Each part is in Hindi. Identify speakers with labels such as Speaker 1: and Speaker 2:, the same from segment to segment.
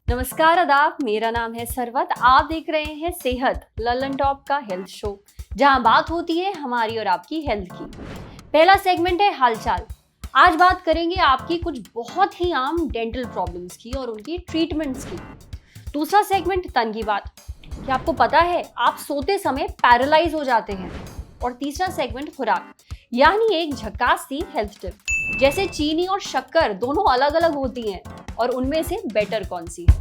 Speaker 1: नमस्कार आदाब, मेरा नाम है सरवत। आप देख रहे हैं सेहत ललन टॉप का हेल्थ शो, जहां बात होती है हमारी और आपकी हेल्थ की। पहला सेगमेंट है हालचाल। आज बात करेंगे आपकी कुछ बहुत ही आम डेंटल प्रॉब्लम्स की और उनकी ट्रीटमेंट्स की। दूसरा सेगमेंट तन की बात, क्या आपको पता है आप सोते समय पैरालाइज हो जाते हैं। और तीसरा सेगमेंट खुराक, यानी एक झकास सी हेल्थ टिप, जैसे चीनी और शक्कर दोनों अलग अलग होती हैं और उनमें से बेटर कौन सी है।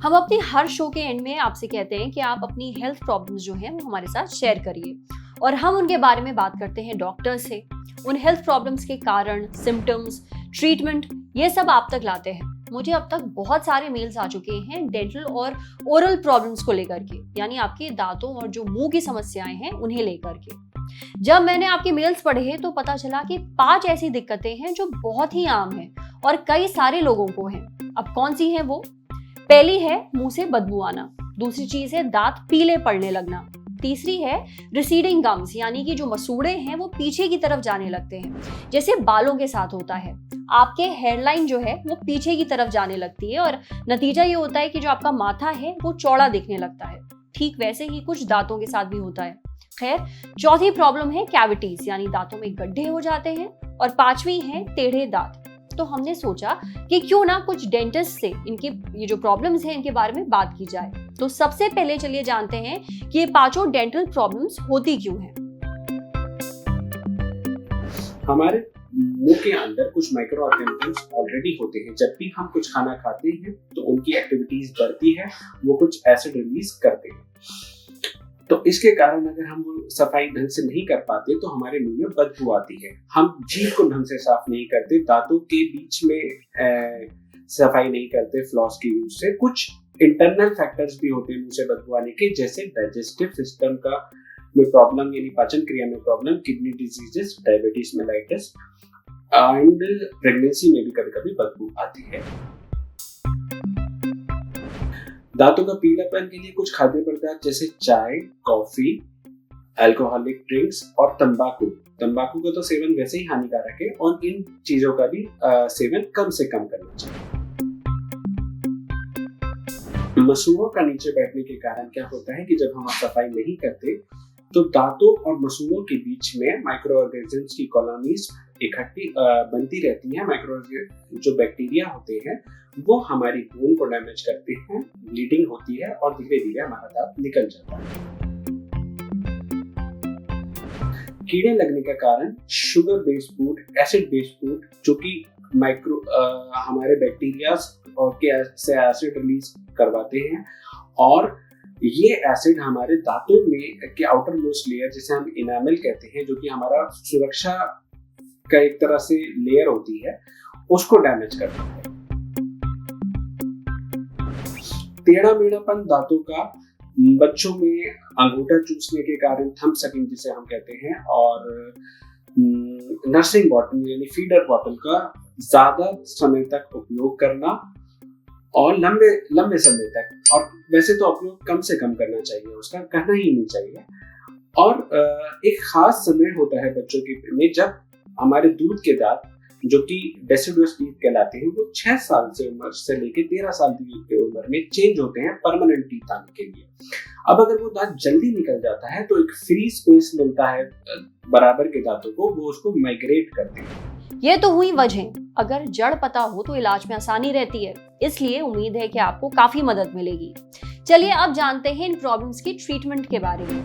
Speaker 1: हम अपनी हर शो के एंड में आपसे कहते हैं कि आप अपनी हेल्थ प्रॉब्लम्स जो हैं वो हमारे साथ शेयर करिए, और हम उनके बारे में बात करते हैं डॉक्टर से। उन हेल्थ प्रॉब्लम्स के कारण, सिम्टम्स, ट्रीटमेंट, ये सब आप तक लाते हैं। मुझे अब तक बहुत सारे मेल्स आ चुके हैं डेंटल और ओरल प्रॉब्लम्स को लेकर के, यानी आपके दांतों और जो मुंह की समस्याएं हैं उन्हें लेकर के। जब मैंने आपके मेल्स पढ़े तो पता चला कि 5 ऐसी दिक्कतें हैं जो बहुत ही आम हैं और कई सारे लोगों को हैं। अब कौन सी हैं वो? पहली है मुंह से बदबू आना, दूसरी चीज है दांत पीले पड़ने लगना, तीसरी है रिसीडिंग गम्स, यानी कि जो मसूड़े हैं वो पीछे की तरफ जाने लगते हैं, जैसे बालों के साथ होता है। आपके हेयरलाइन जो है वो पीछे की तरफ जाने लगती है और नतीजा ये होता है कि जो आपका माथा है वो चौड़ा दिखने लगता है। ठीक वैसे ही कुछ दांतों के साथ भी होता है। खैर, चौथी प्रॉब्लम है कैविटीज, यानी दांतों में गड्ढे हो जाते हैं, और पांचवी है टेढ़े दांत। तो हमने सोचा कि क्यों ना कुछ डेंटिस्ट से इनकी ये जो प्रॉब्लम्स हैं इनके बारे में बात की जाए। तो सबसे पहले चलिए जानते हैं कि ये 5 डेंटल प्रॉब्लम्स होती क्यों हैं।
Speaker 2: हमारे मुंह के अंदर कुछ माइक्रो ऑर्गेनिजम्स ऑलरेडी होते हैं। जब भी हम कुछ खाना खाते हैं तो उनकी एक्टिविटीज बढ़ती है, वो कुछ एसिड रिलीज करते हैं। तो इसके कारण अगर हम वो सफाई ढंग से नहीं कर पाते तो हमारे मुंह में बदबू आती है। हम जीभ को ढंग से साफ नहीं करते, दांतों के बीच में सफाई नहीं करते फ्लॉस की यूज से। कुछ इंटरनल फैक्टर्स भी होते हैं मुंह से बदबू आने के, जैसे डाइजेस्टिव सिस्टम का में प्रॉब्लम, यानी पाचन क्रिया में problem, kidney diseases, diabetes mellitus, and pregnancy में भी कभी-कभी बदबू आती है। दांतों का पीलापन के लिए कुछ खाद्य पदार्थ जैसे चाय, कॉफी, अल्कोहलिक ड्रिंक्स और तंबाकू का तो सेवन वैसे ही हानिकारक है, और इन चीजों का भी सेवन कम से कम करना चाहिए। मसूड़ों का नीचे बैठने के कारण क्या होता है कि जब हम सफाई नहीं करते तो दांतों और मसूड़ों के बीच में माइक्रो ऑर्गेनिजम्स की कॉलोनीज इकट्ठी बनती रहती हैं। माइक्रो जो बैक्टीरिया होते हैं वो हमारी बोन को डैमेज करते हैं, ब्लीडिंग होती है और धीरे धीरे हमारा दांत निकल जाता है। कीड़े लगने का कारण sugar based food, acid based food, जो कि हमारे बैक्टीरिया और के से एसिड रिलीज करवाते हैं, और ये एसिड हमारे दांतों में के आउटर मोस्ट लेयर, जिसे हम इनामेल कहते हैं, जो कि हमारा सुरक्षा का एक तरह से लेयर होती है, उसको डैमेज करता है। टेढ़ा मेढ़ापन दांतों का बच्चों में अंगूठा चूसने के कारण, थंब सकिंग जिसे हम कहते हैं, और नर्सिंग बॉटल यानी फीडर बॉटल का ज्यादा समय तक उपयोग करना और लंबे समय तक, और वैसे तो उपयोग कम से कम करना चाहिए, उसका करना ही नहीं चाहिए। और एक खास समय होता है बच्चों के में जब हमारे दूध के दांत, जो कि डेसिडुअस टीथ कहलाते हैं, वो 6 साल से उम्र से लेकर 13 साल की उम्र में चेंज होते हैं परमानेंट टीथ आने के लिए। अब अगर वो दांत जल्दी निकल जाता है तो एक फ्री स्पेस मिलता है बराबर के दांतों को, वो उसको माइग्रेट करते हैं।
Speaker 1: ये तो हुई वजह। अगर जड़ पता हो तो इलाज में आसानी रहती है, इसलिए उम्मीद है कि आपको काफी मदद मिलेगी। चलिए अब जानते हैं इन प्रॉब्लम्स की ट्रीटमेंट के बारे में।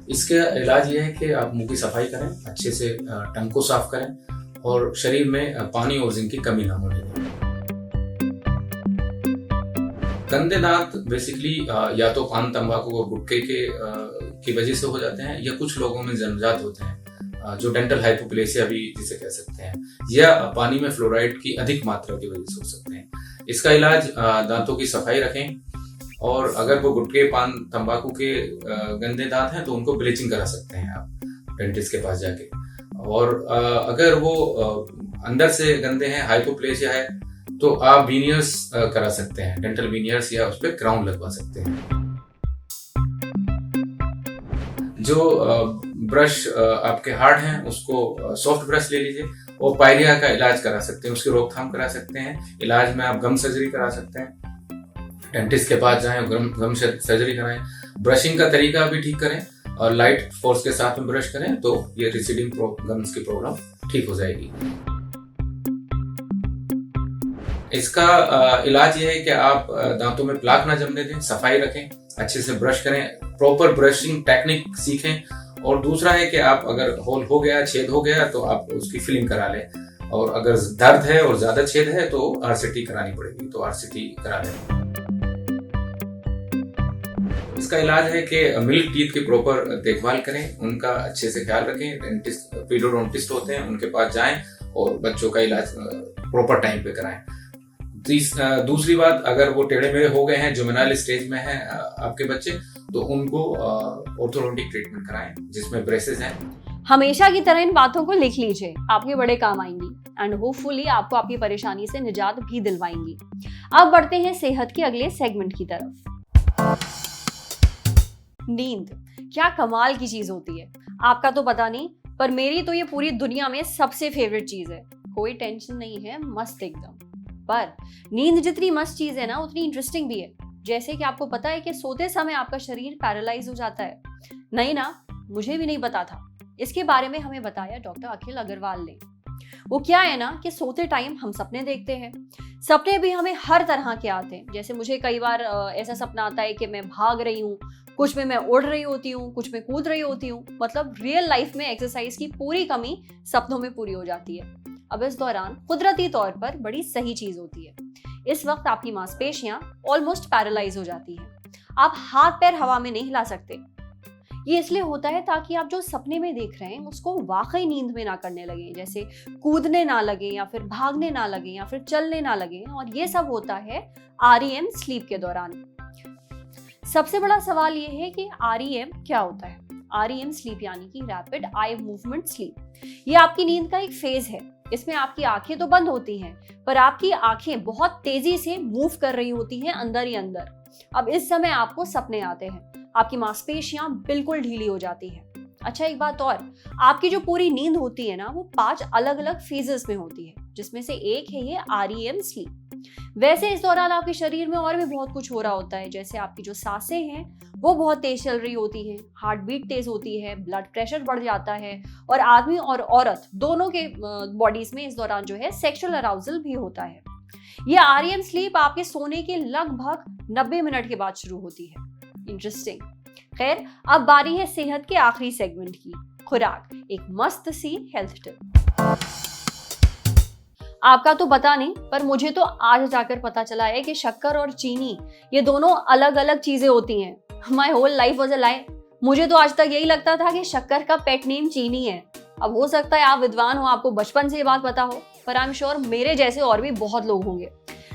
Speaker 3: इसका इलाज ये है कि आप मुंह की सफाई करें, अच्छे से टंग को साफ करें और शरीर में पानी और जिंक की कमी ना होने दें। गंदे दांत बेसिकली या तो पान, तंबाकू और गुटखे की वजह से हो जाते हैं, या कुछ लोगों में जन्मजात होते हैं, जो डेंटल हाइपोप्लेसिया भी जिसे कह सकते हैं, या पानी में फ्लोराइड की अधिक मात्रा की वजह से हो सकते हैं। इसका इलाज दांतों की सफाई रखें, और अगर वो गुटखे, पान, तंबाकू के गंदे दांत हैं तो उनको ब्लीचिंग करा सकते हैं आप डेंटिस्ट के पास जाके। और अगर वो अंदर से गंदे हैं, हाइपोप्लेसिया है, तो आप वीनियर्स करा सकते हैं, डेंटल वीनियर्स, या उस पर क्राउन लगवा सकते हैं। जो ब्रश आपके हार्ड हैं उसको सॉफ्ट ब्रश ले लीजिए और पायरिया का इलाज करा सकते हैं, उसकी रोकथाम करा सकते हैं। इलाज में आप गम सर्जरी करा सकते हैं, डेंटिस्ट के पास जाएं, गम सर्जरी कराएं, ब्रशिंग का तरीका भी ठीक करें और लाइट फोर्स के साथ में ब्रश करें तो ये रिसीडिंग गम्स की प्रॉब्लम ठीक हो जाएगी। इसका इलाज ये है कि आप दांतों में प्लाक ना जमने दें, सफाई रखें, अच्छे से ब्रश करें, प्रॉपर ब्रशिंग टेक्निक सीखें। और दूसरा है कि आप अगर होल हो गया, छेद हो गया तो आप उसकी फिलिंग करा लें, और अगर दर्द है और ज्यादा छेद है तो आरसीटी करानी पड़ेगी, तो आरसीटी करा लें। इसका इलाज है कि मिल्क टीथ की प्रॉपर देखभाल करें, उनका अच्छे से ख्याल रखें। डेंटिस्ट, पीरियोडोंटिस्ट होते हैं, उनके पास जाएं और बच्चों का इलाज प्रॉपर टाइम पे कराएं। दूसरी बात, अगर वो टेढ़े मेढ़े हो गए हैं, जुवेनाइल स्टेज में है आपके बच्चे, तो उनको ऑर्थोडोंटिक ट्रीटमेंट कराएं जिसमें ब्रेसेस हैं।
Speaker 1: हमेशा की तरह इन बातों को लिख लीजिए, आपके बड़े काम आएंगी एंड होपफुली आपको आपकी परेशानी से निजात भी दिलवाएंगी। अब बढ़ते हैं सेहत के अगले सेगमेंट की तरफ। नींद क्या कमाल की चीज होती है, आपका तो पता नहीं, पर मेरी तो ये पूरी दुनिया में सबसे फेवरेट चीज है। कोई टेंशन नहीं है, मस्त एकदम। पर नींद जितनी मस्त चीज है ना, उतनी इंटरेस्टिंग भी है। जैसे कि आपको पता है कि सोते समय आपका शरीर पैरालाइज हो जाता है। नहीं ना, मुझे भी नहीं पता था। इसके बारे में हमें बताया डॉक्टर अखिल अग्रवाल ने। वो क्या है ना कि सोते टाइम हम सपने देखते हैं। सपने भी हमें हर तरह के आते हैं। जैसे मुझे कई बार ऐसा सपना आता है कि मैं भाग रही हूँ, कुछ में मैं उड़ रही होती हूँ, कुछ में कूद रही होती हूँ। मतलब रियल लाइफ में एक्सरसाइज की पूरी कमी सपनों में पूरी हो जाती है। अब इस दौरान कुदरती तौर पर बड़ी सही चीज होती है। इस वक्त आपकी मांसपेशियां ऑलमोस्ट पैरालाइज हो जाती हैं। आप हाथ पैर हवा में नहीं हिला सकते। ये इसलिए होता है ताकि आप जो सपने में देख रहे हैं उसको वाकई नींद में ना करने लगे, जैसे कूदने ना लगे या फिर भागने ना लगे या फिर चलने ना लगे। और ये सब होता है REM स्लीप के दौरान। सबसे बड़ा सवाल ये है कि REM क्या होता है। REM स्लीप यानी कि रैपिड आई मूवमेंट स्लीप। ये आपकी नींद का एक फेज है। इसमें आपकी आंखें तो बंद होती हैं, पर आपकी आंखें बहुत तेजी से मूव कर रही होती हैं अंदर ही अंदर। अब इस समय आपको सपने आते हैं, आपकी मांसपेशियां बिल्कुल ढीली हो जाती है। अच्छा, एक बात और, आपकी जो पूरी नींद होती है ना, वो 5 अलग अलग फेजेस में होती है, जिसमें से एक है ये REM स्लीप। वैसे इस दौरान आपके शरीर में और भी बहुत कुछ हो रहा होता है। जैसे आपकी जो सांसें हैं वो बहुत तेज चल रही होती हैं, हार्ट बीट तेज होती है, ब्लड प्रेशर बढ़ जाता है, और आदमी और औरत दोनों के बॉडीज में इस दौरान जो है सेक्सुअल अराउजल भी होता है। ये REM स्लीप आपके सोने के लगभग 90 मिनट के बाद शुरू होती है। इंटरेस्टिंग। खैर, अब बारी है सेहत के आखिरी सेगमेंट की, खुराक, एक मस्त सी हेल्थ टिप। आपका तो पता नहीं, पर मुझे तो आज जाकर पता चला है कि शक्कर और चीनी ये दोनों अलग अलग चीजें होती हैं। My whole life was a lie. मुझे तो आज तक यही लगता था कि शक्कर का पेट नेम चीनी है। अब हो सकता है आप विद्वान हो, आपको बचपन से ये बात पता हो, पर आई एम श्योर मेरे जैसे और भी बहुत लोग होंगे।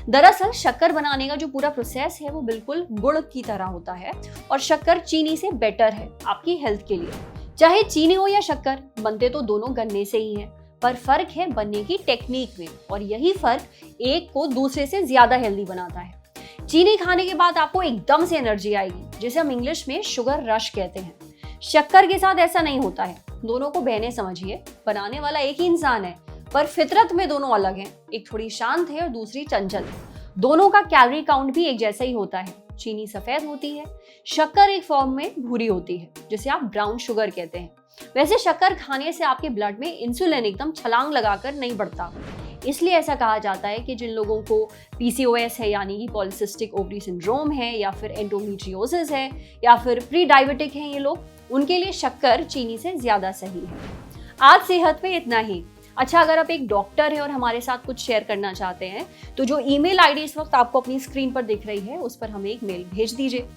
Speaker 1: दरअसल शक्कर बनाने का जो पूरा प्रोसेस है वो बिल्कुल गुड़ की तरह होता है, और शक्कर चीनी से बेटर है आपकी हेल्थ के लिए। चाहे चीनी हो या शक्कर, बनते तो दोनों गन्ने से ही हैं, पर फर्क है बनने की टेक्निक में, और यही फर्क एक को दूसरे से ज्यादा हेल्दी बनाता है। चीनी खाने के बाद आपको एकदम से एनर्जी आएगी, जिसे हम इंग्लिश में शुगर रश कहते हैं। शक्कर के साथ ऐसा नहीं होता है। दोनों को बहने समझिए, बनाने वाला एक ही इंसान है, पर फितरत में दोनों अलग हैं। एक थोड़ी शांत है और दूसरी चंचल। दोनों का कैलोरी काउंट भी एक जैसा ही होता है। चीनी सफेद होती है, शक्कर एक फॉर्म में भूरी होती है, जिसे आप ब्राउन शुगर कहते हैं। वैसे शक्कर खाने से आपके ब्लड में इंसुलिन एकदम छलांग लगाकर नहीं बढ़ता। इसलिए ऐसा कहा जाता है कि जिन लोगों को PCOS है यानी कि पॉलीसिस्टिक ओवरी सिंड्रोम है, या फिर एंडोमेट्रियोसिस है, या फिर प्री डायबिटिक हैं ये लोग, उनके लिए शक्कर चीनी से ज्यादा सही है। आज सेहत पे इतना ही। अच्छा, अगर आप एक डॉक्टर हैं और हमारे साथ कुछ शेयर करना चाहते हैं, तो जो ईमेल आईडी इस वक्त आपको अपनी स्क्रीन पर दिख रही है, उस पर हमें एक मेल भेज दीजिए।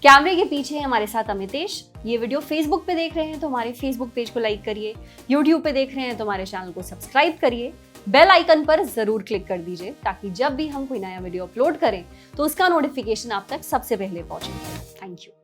Speaker 1: कैमरे के पीछे है हमारे साथ अमितेश। ये वीडियो फेसबुक पे देख रहे हैं तो हमारे फेसबुक पेज को लाइक करिए, यूट्यूब पे देख रहे हैं तो हमारे चैनल को सब्सक्राइब करिए, बेल आइकन पर जरूर क्लिक कर दीजिए, ताकि जब भी हम कोई नया वीडियो अपलोड करें तो उसका नोटिफिकेशन आप तक सबसे पहले पहुंचे। Thank you.